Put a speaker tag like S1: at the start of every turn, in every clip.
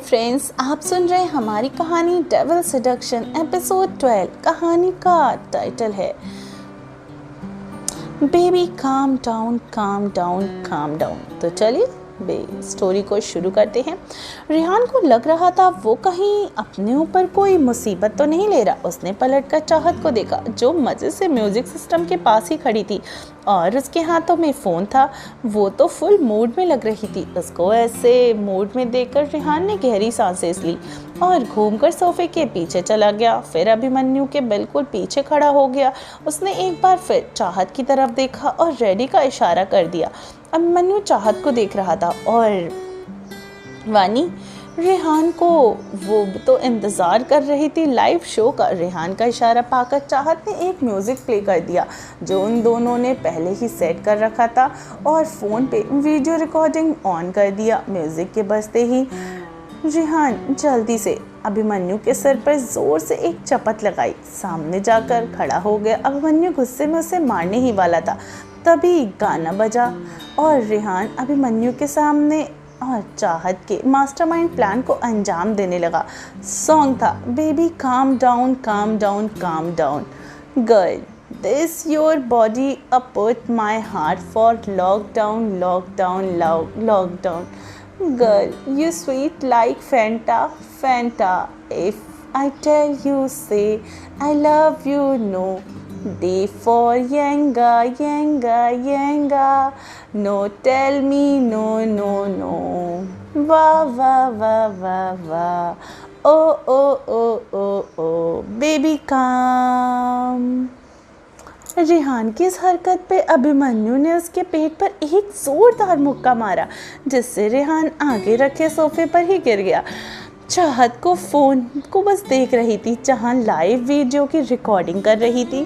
S1: Friends, आप सुन रहे हैं हमारी कहानी डेविल सेडक्शन एपिसोड 12। कहानी का टाइटल है बेबी काम down come down come down. तो चलिए स्टोरी को शुरू करते हैं। रेहान को लग रहा था वो कहीं अपने ऊपर कोई मुसीबत तो नहीं ले रहा। उसने पलटकर चाहत को देखा जो मज़े से म्यूज़िक सिस्टम के पास ही खड़ी थी और उसके हाथों में फ़ोन था। वो तो फुल मूड में लग रही थी। उसको ऐसे मूड में देखकर रेहान ने गहरी सांसें ली और घूमकर सोफे के पीछे चला गया। फिर अभिमन्यु के बिल्कुल पीछे खड़ा हो गया। उसने एक बार फिर चाहत की तरफ देखा और रेडी का इशारा कर दिया। अभिमन्यु चाहत को देख रहा था और वानी रेहान को वो तो इंतज़ार कर रही थी लाइव शो का। रेहान का इशारा पाकर चाहत ने एक म्यूज़िक प्ले कर दिया जो उन दोनों ने पहले ही सेट कर रखा था और फ़ोन पे वीडियो रिकॉर्डिंग ऑन कर दिया। म्यूज़िक के बजते ही रेहान जल्दी से अभिमन्यु के सिर पर ज़ोर से एक चपत लगाई। सामने जाकर खड़ा हो गया। अभिमन्यु गुस्से में उसे मारने ही वाला था, तभी गाना बजा और रेहान अभिमन्यु के सामने और चाहत के मास्टरमाइंड प्लान को अंजाम देने लगा। सॉन्ग था बेबी काम down come down come down. Girl this your body अपुट my heart for lockdown lockdown lockdown. Girl you sweet like Fanta Fanta. If I tell you say I love you no D for Yanga, Yanga, Yanga. No, tell me no, no, no. Wah, wah, wah, wah, wah. Oh, oh, oh, oh, oh. Baby calm. Rehan की इस हरकत पे अभिमन्यु ने उसके पेट पर एक जोरदार मुक्का मारा जिससे रेहान आगे रखे सोफे पर ही गिर गया। चाहत को फ़ोन को बस देख रही थी जहाँ लाइव वीडियो की रिकॉर्डिंग कर रही थी।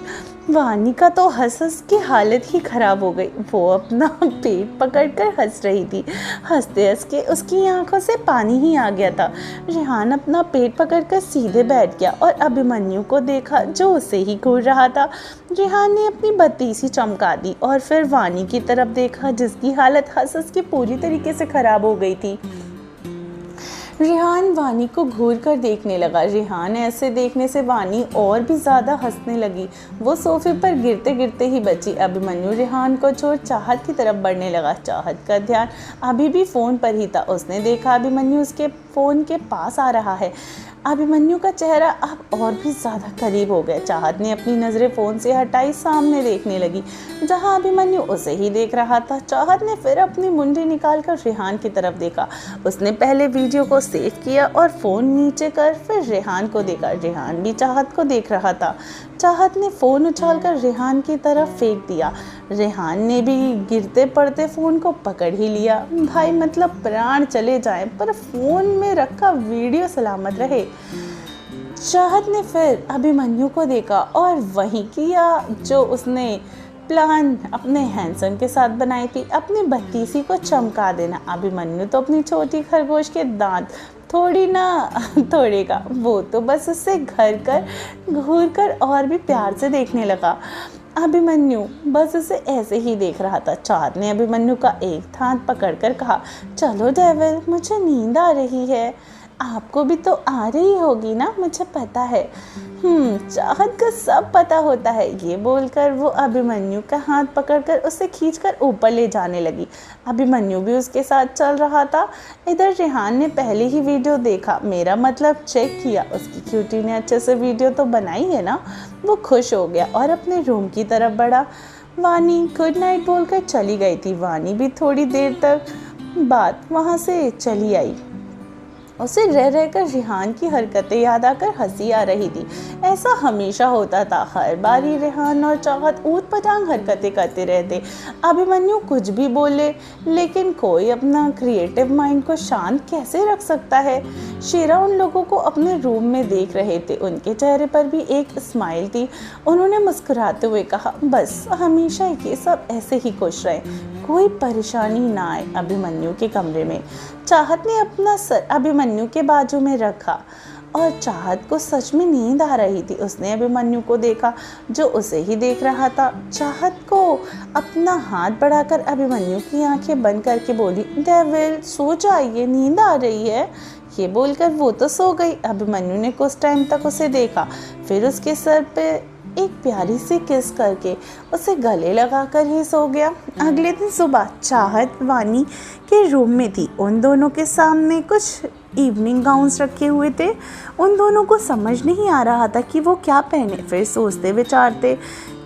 S1: वानी का तो हंस हंस की हालत ही ख़राब हो गई। वो अपना पेट पकड़कर हंस रही थी। हंसते हंस के उसकी आंखों से पानी ही आ गया था। रेहान अपना पेट पकड़कर सीधे बैठ गया और अभिमन्यु को देखा जो उसे ही घूर रहा था। रेहान ने अपनी बत्ती सी चमका दी और फिर वानी की तरफ देखा जिसकी हालत हंस हंस के पूरी तरीके से ख़राब हो गई थी। रेहान वानी को घूर कर देखने लगा। रेहान ऐसे देखने से वानी और भी ज़्यादा हंसने लगी। वो सोफे पर गिरते गिरते ही बची। अभिमन्यु रेहान को छोड़ चाहत की तरफ बढ़ने लगा। चाहत का ध्यान अभी भी फ़ोन पर ही था। उसने देखा अभिमन्यु उसके फ़ोन के पास आ रहा है। अभिमन्यु का चेहरा अब और भी ज़्यादा करीब हो गया। चाहत ने अपनी नज़रें फ़ोन से हटाई, सामने देखने लगी जहां अभिमन्यु उसे ही देख रहा था। चाहत ने फिर अपनी मुंडी निकालकर रेहान की तरफ देखा। उसने पहले वीडियो को सेव किया और फ़ोन नीचे कर फिर रेहान को देखा। रेहान भी चाहत को देख रहा था। चाहत ने फ़ोन उछालकर रेहान की तरफ फेंक दिया। रेहान ने भी गिरते पड़ते फ़ोन को पकड़ ही लिया। भाई मतलब प्राण चले जाएं पर फ़ोन में रखा वीडियो सलामत रहे। चाहत ने फिर अभिमन्यु को देखा और वही किया जो उसने प्लान अपने हैंडसम के साथ बनाई थी, अपनी बत्तीसी को चमका देना। अभिमन्यु तो अपनी छोटी खरगोश के दांत थोड़ी ना तोड़ेगा। वो तो बस उससे घूर कर और भी प्यार से देखने लगा। अभिमन्यु बस उसे ऐसे ही देख रहा था। चाहत ने अभिमन्यु का एक हाथ पकड़कर कहा, चलो डेविल मुझे नींद आ रही है। आपको भी तो आ रही होगी ना, मुझे पता है। चाहत को सब पता होता है। ये बोलकर वो अभिमन्यु का हाथ पकड़कर उसे खींचकर ऊपर ले जाने लगी। अभिमन्यु भी उसके साथ चल रहा था। इधर रेहान ने पहले ही वीडियो देखा, मेरा मतलब चेक किया। उसकी क्यूटी ने अच्छे से वीडियो तो बनाई है ना। वो खुश हो गया और अपने रूम की तरफ बढ़ा। वानी गुड नाइट बोलकर चली गई थी। वानी भी थोड़ी देर तक बाद वहाँ से चली आई। उसे रह रहकर रेहान की हरकतें याद आकर हंसी आ रही थी। ऐसा हमेशा होता था, हर बार ही रेहान और चाहत ऊट पटांग हरकतें करते रहते। अभिमन्यु कुछ भी बोले लेकिन कोई अपना क्रिएटिव माइंड को शांत कैसे रख सकता है। शेरा उन लोगों को अपने रूम में देख रहे थे। उनके चेहरे पर भी एक स्माइल थी। उन्होंने मुस्कुराते हुए कहा, बस हमेशा ये सब ऐसे ही खुश रहे, कोई परेशानी ना आए। अभिमन्यु के कमरे में चाहत ने अपना सर अभिमन्यु के बाजू में रखा और चाहत को सच में नींद आ रही थी। उसने अभिमन्यु को देखा जो उसे ही देख रहा था। चाहत को अपना हाथ बढ़ाकर अभिमन्यु की आंखें बंद करके बोली, डेविल सो जाइए, नींद आ रही है। ये बोलकर वो तो सो गई। अभिमन्यु ने कुछ टाइम तक उसे देखा, फिर उसके सर पे एक प्यारी सी किस करके उसे गले लगाकर ही सो गया। अगले दिन सुबह चाहत वानी के रूम में थी। उन दोनों के सामने कुछ इवनिंग गाउन्स रखे हुए थे। उन दोनों को समझ नहीं आ रहा था कि वो क्या पहने। फिर सोचते विचारते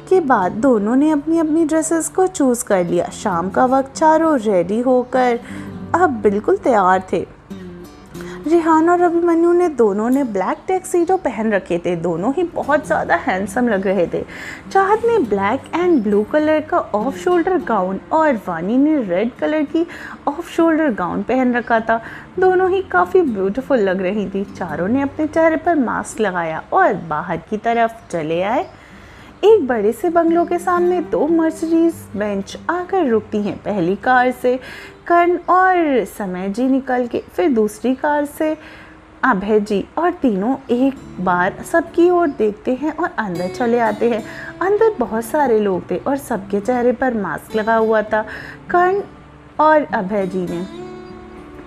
S1: के बाद दोनों ने अपनी अपनी ड्रेसेस को चूज़ कर लिया। शाम का वक्त चारों रेडी होकर अब बिल्कुल तैयार थे। रेहान और अभिमन्यु ने दोनों ने ब्लैक टैक्सीडो पहन रखे थे। दोनों ही बहुत ज़्यादा हैंडसम लग रहे थे। चाहत ने ब्लैक एंड ब्लू कलर का ऑफ शोल्डर गाउन और वानी ने रेड कलर की ऑफ शोल्डर गाउन पहन रखा था। दोनों ही काफ़ी ब्यूटीफुल लग रही थी। चारों ने अपने चेहरे पर मास्क लगाया और बाहर की तरफ चले आए। एक बड़े से बंगलों के सामने दो मर्सिडीज बेंच आकर रुकती हैं। पहली कार से कर्ण और समय जी निकल के, फिर दूसरी कार से अभय जी, और तीनों एक बार सबकी ओर देखते हैं और अंदर चले आते हैं। अंदर बहुत सारे लोग थे और सबके चेहरे पर मास्क लगा हुआ था। कर्ण और अभय जी ने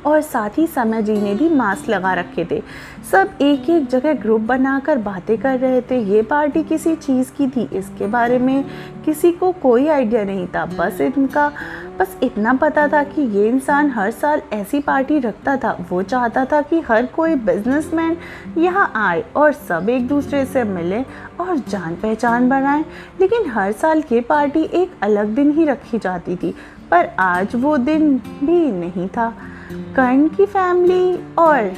S1: और साथ ही समय जी ने भी मास्क लगा रखे थे। सब एक एक जगह ग्रुप बनाकर बातें कर रहे थे। ये पार्टी किसी चीज़ की थी, इसके बारे में किसी को कोई आइडिया नहीं था। बस इतना पता था कि ये इंसान हर साल ऐसी पार्टी रखता था। वो चाहता था कि हर कोई बिजनेसमैन यहाँ आए और सब एक दूसरे से मिले और जान पहचान बनाए। लेकिन हर साल ये पार्टी एक अलग दिन ही रखी जाती थी, पर आज वो दिन भी नहीं था। कर्ण की फैमिली और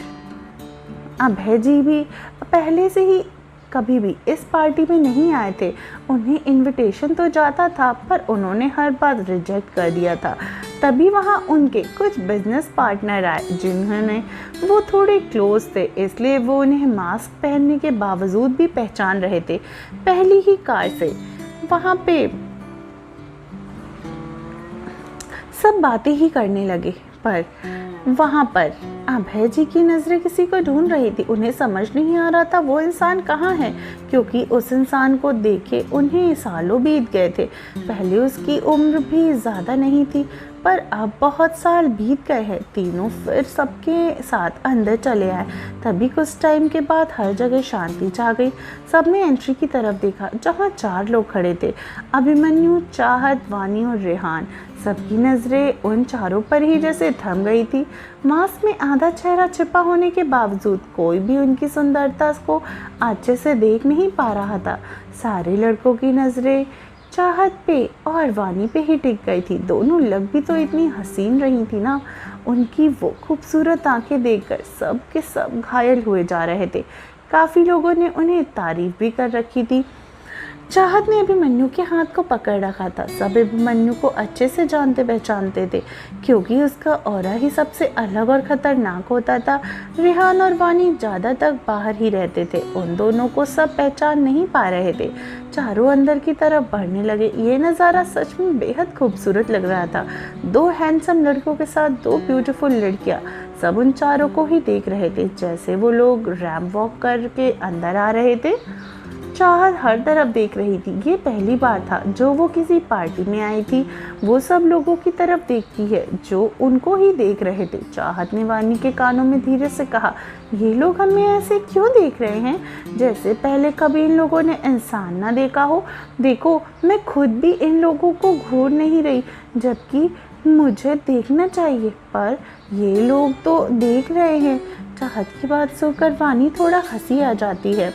S1: अभय जी भी पहले से ही कभी भी इस पार्टी में नहीं आए थे। उन्हें इनविटेशन तो जाता था, पर उन्होंने हर बार रिजेक्ट कर दिया था। तभी वहाँ उनके कुछ बिजनेस पार्टनर आए जिन्होंने वो थोड़े क्लोज थे, इसलिए वो उन्हें मास्क पहनने के बावजूद भी पहचान रहे थे। पहली ही कार से वहाँ पे सब बातें ही करने लगे, पर वहाँ पर अभय जी की नज़रें किसी को ढूंढ रही थी। उन्हें समझ नहीं आ रहा था वो इंसान कहाँ है, क्योंकि उस इंसान को देखे उन्हें सालों बीत गए थे। पहले उसकी उम्र भी ज़्यादा नहीं थी, पर अब बहुत साल बीत गए हैं। तीनों फिर सबके साथ अंदर चले आए। तभी कुछ टाइम के बाद हर जगह शांति छा गई। सबने एंट्री की तरफ देखा जहाँ 4 लोग खड़े थे, अभिमन्यु, चाहत, वानी और रेहान। सबकी नज़रें उन चारों पर ही जैसे थम गई थी। मास्क में आधा चेहरा छिपा होने के बावजूद कोई भी उनकी सुंदरता को अच्छे से देख नहीं पा रहा था। सारे लड़कों की नज़रें चाहत पे और वानी पे ही टिक गई थी। दोनों लग भी तो इतनी हसीन रही थी ना। उनकी वो खूबसूरत आंखें देखकर सब के सब घायल हुए जा रहे थे। काफ़ी लोगों ने उन्हें तारीफ भी कर रखी थी। चाहत ने अभिमन्यु के हाथ को पकड़ रखा था। सब अभिमन्यु को अच्छे से जानते पहचानते थे, क्योंकि उसका ऑरा ही सबसे अलग और ख़तरनाक होता था। रेहान और वानी ज़्यादा तक बाहर ही रहते थे। उन दोनों को सब पहचान नहीं पा रहे थे। चारों अंदर की तरफ बढ़ने लगे। ये नज़ारा सच में बेहद खूबसूरत लग रहा था। 2 हैंडसम लड़कों के साथ 2 ब्यूटीफुल लड़कियाँ सब उन चारों को ही देख रहे थे। जैसे वो लोग रैंप वॉक करके अंदर आ रहे थे, चाहत हर तरफ देख रही थी। ये पहली बार था जो वो किसी पार्टी में आई थी। वो सब लोगों की तरफ देखती है जो उनको ही देख रहे थे। चाहत ने वानी के कानों में धीरे से कहा, ये लोग हमें ऐसे क्यों देख रहे हैं, जैसे पहले कभी इन लोगों ने इंसान ना देखा हो। देखो, मैं खुद भी इन लोगों को घूर नहीं रही, जबकि मुझे देखना चाहिए, पर ये लोग तो देख रहे हैं। चाहत की बात सुनकर वानी थोड़ा हंसी आ जाती है।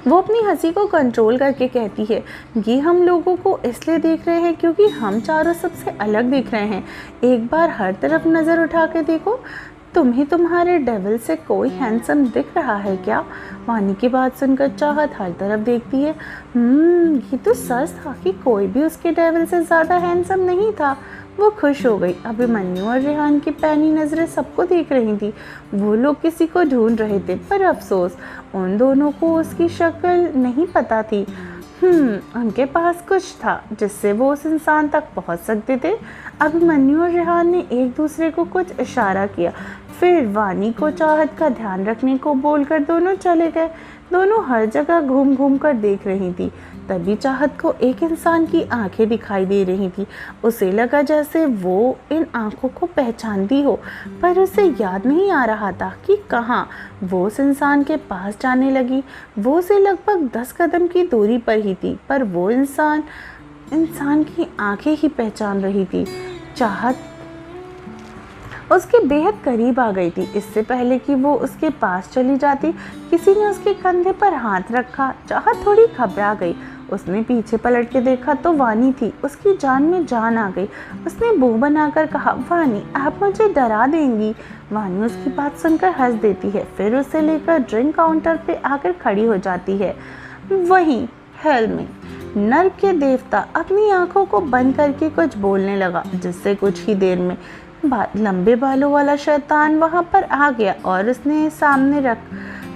S1: वो अपनी हंसी को कंट्रोल करके कहती है, ये हम लोगों को इसलिए देख रहे हैं क्योंकि हम चारों सबसे अलग दिख रहे हैं। एक बार हर तरफ नज़र उठा के देखो, तुम्हें तुम्हारे डेविल से कोई हैंडसम दिख रहा है क्या? वानी की बात सुनकर चाहत हर तरफ देखती है। ये तो सच था कि कोई भी उसके डेविल से ज़्यादा हैंडसम नहीं था। वो खुश हो गई। अभिमन्यु और रेहान की पैनी नज़रें सबको देख रही थी। वो लोग किसी को ढूंढ रहे थे, पर अफसोस उन दोनों को उसकी शक्ल नहीं पता थी। उनके पास कुछ था जिससे वो उस इंसान तक पहुंच सकते थे। अभिमन्यु और रेहान ने एक दूसरे को कुछ इशारा किया, फिर वानी को चाहत का ध्यान रखने को बोलकर दोनों चले गए। दोनों हर जगह घूम घूम कर देख रही थी। तभी चाहत को एक इंसान की आंखें दिखाई दे रही थी। उसे लगा जैसे वो इन आंखों को पहचानती हो, पर उसे याद नहीं आ रहा था कि कहाँ। वो उस इंसान के पास जाने लगी। वो उसे लगभग 10 कदम की दूरी पर ही थी, पर वो इंसान की आंखें ही पहचान रही थी। चाहत उसके बेहद करीब आ गई थी। इससे पहले कि वो उसके पास चली जाती, किसी ने उसके कंधे पर हाथ रखा। चाहत थोड़ी घबरा गई। उसने पीछे पलट के देखा तो वानी थी। उसकी जान में जान आ गई। उसने मुंह बनाकर कहा, वानी, आप मुझे डरा देंगी। वानी उसकी बात सुनकर हंस देती है, फिर उसे लेकर ड्रिंक काउंटर पे आकर खड़ी हो जाती है। वहीं हेल में नर के देवता अपनी आंखों को बंद करके कुछ बोलने लगा, जिससे कुछ ही देर में लंबे बालों वाला शैतान वहां पर आ गया और उसने सामने रख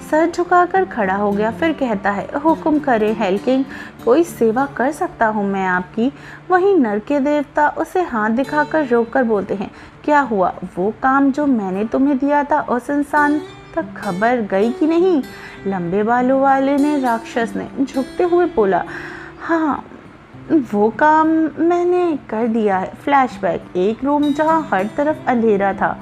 S1: सर झुकाकर खड़ा हो गया। फिर कहता है, हुक्म करें हेल किंग, कोई सेवा कर सकता हूँ मैं आपकी। वहीं नर के देवता उसे हाथ दिखाकर रोककर बोलते हैं, क्या हुआ? वो काम जो मैंने तुम्हें दिया था उस इंसान तक खबर गई कि नहीं? लंबे बालों वाले ने राक्षस ने झुकते हुए बोला, हाँ, वो काम मैंने कर दिया है। फ्लैशबैक, एक रूम जहाँ हर तरफ अंधेरा था,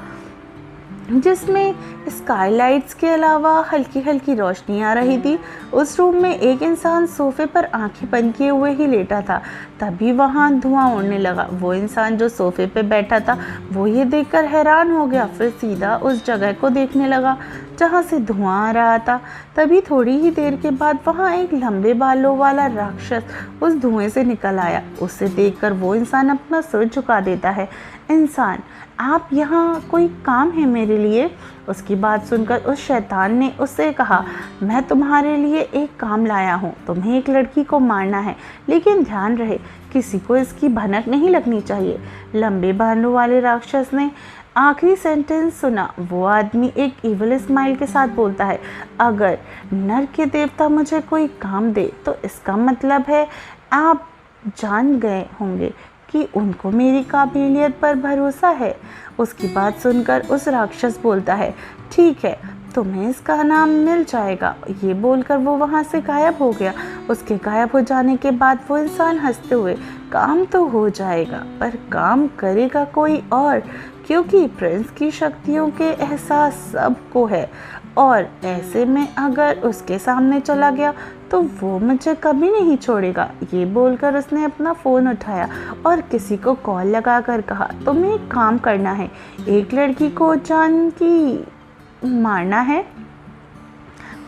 S1: जिसमें स्काईलाइट्स के अलावा हल्की हल्की रोशनी आ रही थी। उस रूम में एक इंसान सोफे पर आंखें बंद किए हुए ही लेटा था। तभी वहाँ धुआं उड़ने लगा। वो इंसान जो सोफे पे बैठा था, वो ये देखकर हैरान हो गया। फिर सीधा उस जगह को देखने लगा जहाँ से धुआं आ रहा था। तभी थोड़ी ही देर के बाद वहाँ एक लंबे बालों वाला राक्षस उस धुएं से निकल आया। उसे देखकर वो इंसान अपना सिर झुका देता है। इंसान, आप यहाँ कोई काम है मेरे लिए? उसकी बात सुनकर उस शैतान ने उससे कहा, मैं तुम्हारे लिए एक काम लाया हूँ। तुम्हें एक लड़की को मारना है, लेकिन ध्यान रहे किसी को इसकी भनक नहीं लगनी चाहिए। लंबे बालों वाले राक्षस ने आखिरी सेंटेंस सुना। वो आदमी एक इविल स्माइल के साथ बोलता है, अगर नर के देवता मुझे कोई काम दे तो इसका मतलब है आप जान गए होंगे कि उनको मेरी काबिलियत पर भरोसा है। उसकी बात सुनकर उस राक्षस बोलता है, ठीक है, तुम्हें इसका नाम मिल जाएगा। ये बोलकर वो वहाँ से गायब हो गया। उसके गायब हो जाने के बाद वो इंसान हंसते हुए, काम तो हो जाएगा, पर काम करेगा कोई और, क्योंकि प्रिंस की शक्तियों के एहसास सबको है, और ऐसे में अगर उसके सामने चला गया तो वो मुझे कभी नहीं छोड़ेगा। ये बोलकर उसने अपना फ़ोन उठाया और किसी को कॉल लगाकर कहा, तुम्हें एक काम करना है, एक लड़की को जान की मारना है।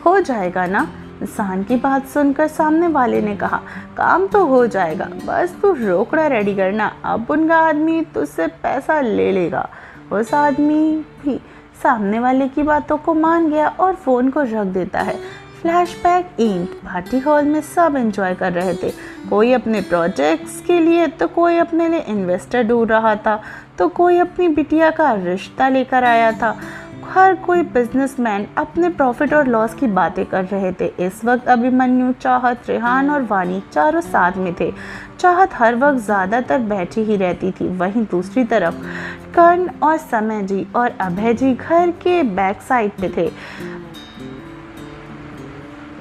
S1: हो जाएगा ना? इंसान की बात सुनकर सामने वाले ने कहा, काम तो हो जाएगा, बस तू रोकड़ा रेडी करना। अब उनका आदमी तुझसे पैसा ले लेगा। उस आदमी भी सामने वाले की बातों को मान गया और फ़ोन को रख देता है। फ्लैशबैक एंड पार्टी हॉल में सब एंजॉय कर रहे थे। कोई अपने प्रोजेक्ट्स के लिए तो कोई अपने लिए इन्वेस्टर ढूंढ रहा था, तो कोई अपनी बिटिया का रिश्ता लेकर आया था। हर कोई बिजनेसमैन अपने प्रॉफिट और लॉस की बातें कर रहे थे। इस वक्त अभिमन्यु, चाहत, रेहान और वानी चारों साथ में थे। चाहत हर वक्त ज़्यादातर बैठी ही रहती थी। वहीं दूसरी तरफ कर्ण और समय जी और अभय जी घर के बैक साइड पे थे।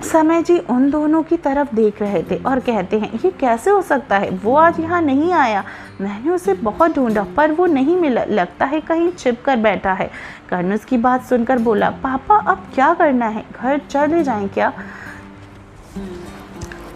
S1: समय जी उन दोनों की तरफ देख रहे थे और कहते हैं, ये कैसे हो सकता है? वो आज यहाँ नहीं आया। मैंने उसे बहुत ढूंढा पर वो नहीं मिला। लगता है कहीं छिप कर बैठा है। कर्ण उसकी बात सुनकर बोला, पापा अब क्या करना है? घर चले जाएं क्या?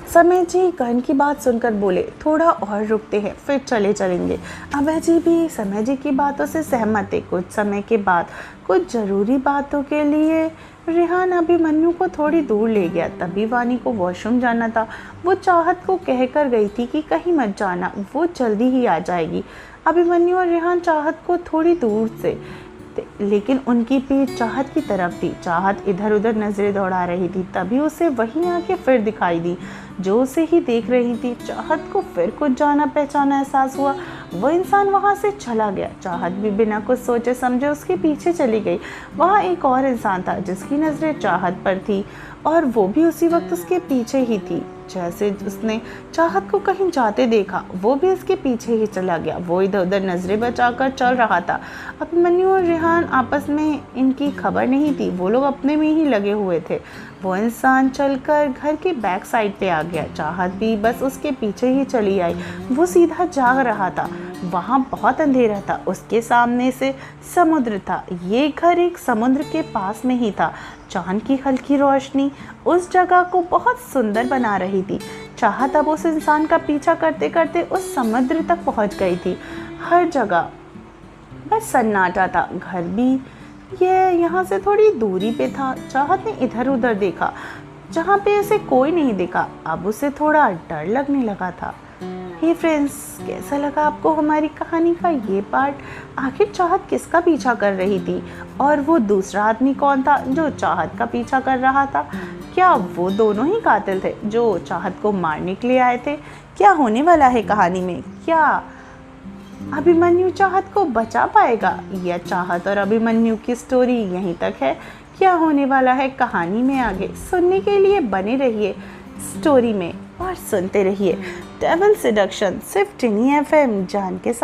S1: समय जी कर्ण की बात सुनकर बोले, थोड़ा और रुकते हैं फिर चलेंगे। अभय जी भी समय जी की बातों से सहमत थे। कुछ समय के बाद कुछ ज़रूरी बातों के लिए रेहान अभिमन्यु को थोड़ी दूर ले गया। तभी वानी को वॉशरूम जाना था। वो चाहत को कहकर गई थी कि कहीं मत जाना, वो जल्दी ही आ जाएगी। अभिमन्यु और रेहान चाहत को थोड़ी दूर से, लेकिन उनकी पीठ चाहत की तरफ थी। चाहत इधर उधर नजरें दौड़ा रही थी। तभी उसे वही आंखें फिर दिखाई दी जो उसे ही देख रही थी। चाहत को फिर कुछ जाना पहचाना एहसास हुआ। वो इंसान वहाँ से चला गया। चाहत भी बिना कुछ सोचे समझे उसके पीछे चली गई। वहाँ एक और इंसान था जिसकी नज़रें चाहत पर थी। और वो भी उसी वक्त उसके पीछे ही थी। जैसे उसने चाहत को कहीं जाते देखा, वो भी उसके पीछे ही चला गया। वो इधर उधर नजरें बचाकर चल रहा था। अभिमन्यु और रेहान आपस में इनकी खबर नहीं थी, वो लोग अपने में ही लगे हुए थे। वो इंसान चलकर घर के बैक साइड पे आ गया। चाहत भी बस उसके पीछे ही चली आई। वो सीधा जाग रहा था। वहाँ बहुत अंधेरा था। उसके सामने से समुद्र था। ये घर एक समुद्र के पास में ही था। चांद की हल्की रोशनी उस जगह को बहुत सुंदर बना रही थी। चाहत अब उस इंसान का पीछा करते करते उस समुद्र तक पहुंच गई थी। हर जगह बस सन्नाटा था। घर भी यहाँ से थोड़ी दूरी पे था। चाहत ने इधर उधर देखा, जहाँ पे उसे कोई नहीं दिखा। अब उसे थोड़ा डर लगने लगा था। हे फ्रेंड्स, कैसा लगा आपको हमारी कहानी का ये पार्ट? आखिर चाहत किसका पीछा कर रही थी और वो दूसरा आदमी कौन था जो चाहत का पीछा कर रहा था? क्या वो दोनों ही कातिल थे जो चाहत को मारने के लिए आए थे? क्या होने वाला है कहानी में? क्या अभिमन्यु चाहत को बचा पाएगा या चाहत और अभिमन्यु की स्टोरी यहीं तक है? क्या होने वाला है कहानी में आगे सुनने के लिए बने रहिए स्टोरी में और सुनते रहिए डेविल सेडक्शन सिर्फ टिनी FM जान के साथ।